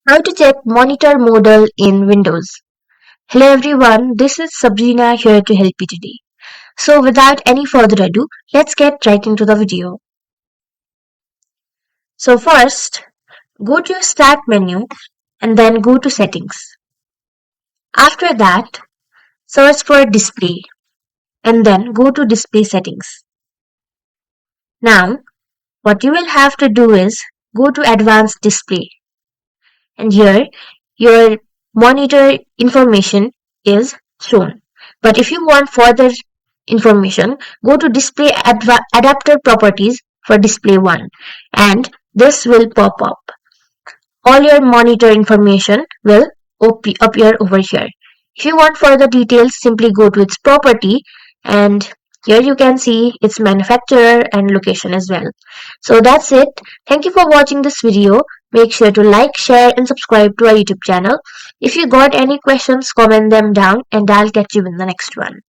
How to check monitor model in Windows. Hello everyone, this is Sabrina here to help you today. So without any further ado, let's get right into the video. So first, go to your Start menu and then go to Settings. After that, search for Display and then go to Display Settings. Now, what you will have to do is go to Advanced Display and here your monitor information is shown. But if you want further information, go to display adapter properties for display 1 and this will pop up. All your monitor information will appear over here. If you want further details, simply go to its property and here you can see its manufacturer and location as well. So that's it. Thank you for watching this video. Make sure to like, share and subscribe to our YouTube channel. If you got any questions, comment them down and I'll catch you in the next one.